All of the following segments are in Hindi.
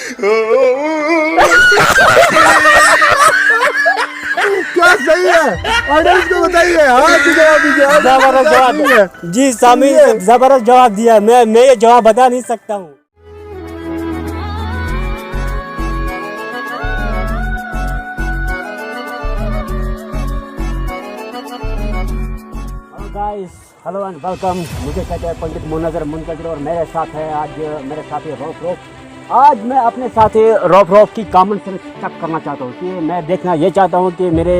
क्या सही है? ऑडियंस को बताइए। हाँ जी, जवाब दीजिए। जबरदस्त जवाब जी सामी, जबरदस्त जवाब दिया। मैं ये जवाब बता नहीं सकता हूँ। Hello and welcome. मुझे कहते हैं पंडित मुनज़र मुंतज़िर और मेरे साथ है आज मेरे साथी रॉफ रॉफ। आज मैं अपने साथी रॉफ रॉफ की कॉमन सेंस चेक करना चाहता हूँ कि मैं देखना ये चाहता हूँ कि मेरे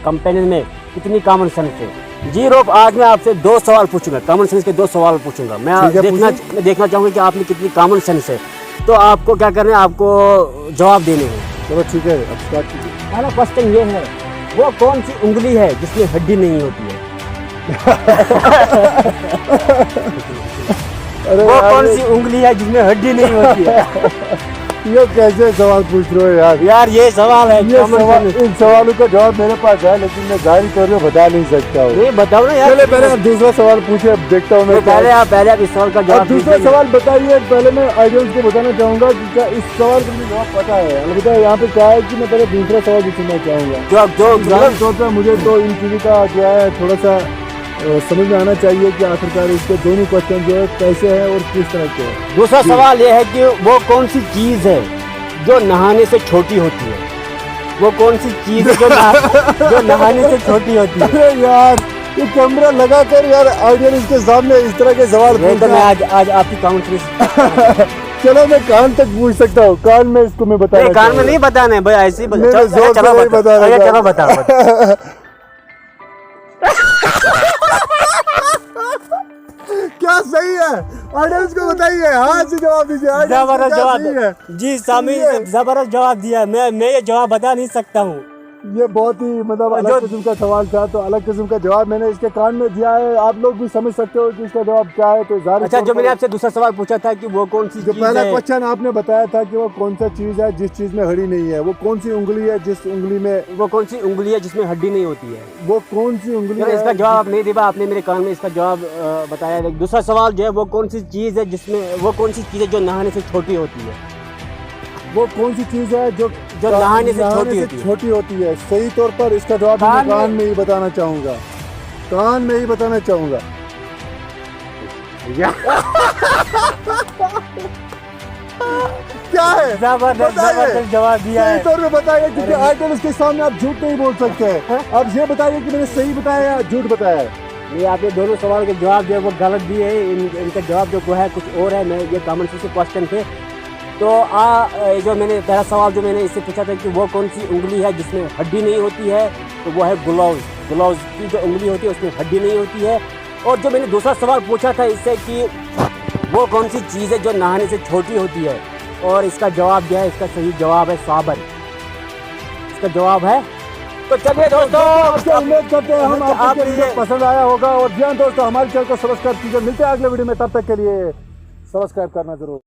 कंपनी में कितनी कॉमन सेंस है। जी रॉफ, आज मैं आपसे 2 सवाल पूछूंगा, कॉमन सेंस के 2 सवाल पूछूंगा। मैं देखना चाहूँगा कि आपने कितनी कॉमन सेंस है। तो आपको क्या करना है, आपको जवाब देने हैं। चलो ठीक है, अब स्टार्ट कीजिए। पहला क्वेश्चन ये है, वो कौन सी उंगली है जिसमें हड्डी नहीं होती है? अरे वो कौन सी उंगली है जिसमें हड्डी नहीं होती है? ये कैसे सवाल पूछ रहे हो यार? यार ये सवाल है। इन सवालों का जवाब मेरे पास है, लेकिन मैं जाहिर तौर पे बता नहीं सकता हूँ। नहीं बताओ ना यार। चले पहले आप दूसरा सवाल पूछे, अब देखता हूँ मैं। पहले आप इस सवाल का जवाब दूसरा सवाल बताइए। पहले मैं ऑडियंस को बताना चाहूंगा कि क्या इस सवाल का मुझे जवाब पता है। अलबत्ता यहाँ पे क्या है कि मैं पहले दूसरा सवाल पूछना चाहूँगा। जाहिर तौर पर मुझे तो इन चीज़ों का जो है थोड़ा सा समझ में आना चाहिए कि आखिरकार इसके दोनों क्वेश्चन जो है कैसे हैं और किस तरह के हैं। दूसरा सवाल ये है कि वो कौन सी चीज़ है जो नहाने से छोटी होती है? वो कौन सी चीज़ है जो नहाने से छोटी होती है? अरे यार, ये कैमरा लगाकर यार ऑडियंस के सामने इस तरह के सवाल तो मैं आज आपकी काउंटर चलो मैं कान तक पूछ सकता हूँ। कान में इसको मैं बता, कान में नहीं बताना है भाई, ऐसे ही चलो बता। क्या सही है? ऑडियंस को बताइए। हाँ जी, जवाब दीजिए। जबरदस्त जवाब जी सामी, जबरदस्त जवाब दिया। मैं ये जवाब बता नहीं सकता हूँ। ये बहुत ही मतलब अलग किस्म का सवाल था, तो अलग किस्म का जवाब मैंने इसके कान में दिया है। आप लोग भी समझ सकते हो कि इसका जवाब क्या है। तो अच्छा, जो मैंने आपसे दूसरा सवाल पूछा था कि वो कौन सी जो पहला क्वेश्चन आपने बताया था कि वो कौन सा चीज है जिस चीज में हड्डी नहीं है, वो कौन सी उंगली है जिस उंगली में, वो कौन सी उंगली है जिसमें हड्डी नहीं होती है? वो कौन सी उंगली है? इसका जवाब आप नहीं दिया, आपने मेरे कान में इसका जवाब बताया। दूसरा सवाल जो है, वो कौन सी चीज है जिसमें, वो कौन सी चीज है जो नहाने से छोटी होती है? वो कौन सी चीज है जो नहाने से छोटी होती है? सही तौर पर इसका जवाब मैं कान में ही बताना चाहूंगा। कान में ही बताना चाहूंगा। क्या है? जबरदस्त जवाब दिया है। सही तौर पे बताइए, क्योंकि आइटम के सामने आप झूठ नहीं बोल सकते हैं। आप ये बताइए कि मैंने सही बताया या झूठ बताया है। ये आपने दोनों सवाल के जवाब जो है वो गलत दिए हैं। इनका जवाब जो है कुछ और है। मैं ये कॉमन सेंस के क्वेश्चन थे। तो जो मैंने पहला सवाल जो मैंने इससे पूछा था कि वो कौन सी उंगली है जिसमें हड्डी नहीं होती है, तो वो है ग्लव्स की जो उंगली होती है उसमें हड्डी नहीं होती है। और जो मैंने दूसरा सवाल पूछा था इससे कि वो कौन सी चीज़ है जो नहाने से छोटी होती है, और इसका जवाब दिया है, इसका सही जवाब है साबन। इसका जवाब है। तो चलिए दोस्तों, उम्मीद करते हैं हम आपको वीडियो पसंद आया होगा। और ध्यान दोस्तों, हमारे चैनल को सब्सक्राइब कीजिए। मिलते हैं अगले वीडियो में, तब तक के लिए सब्सक्राइब करना जरूर।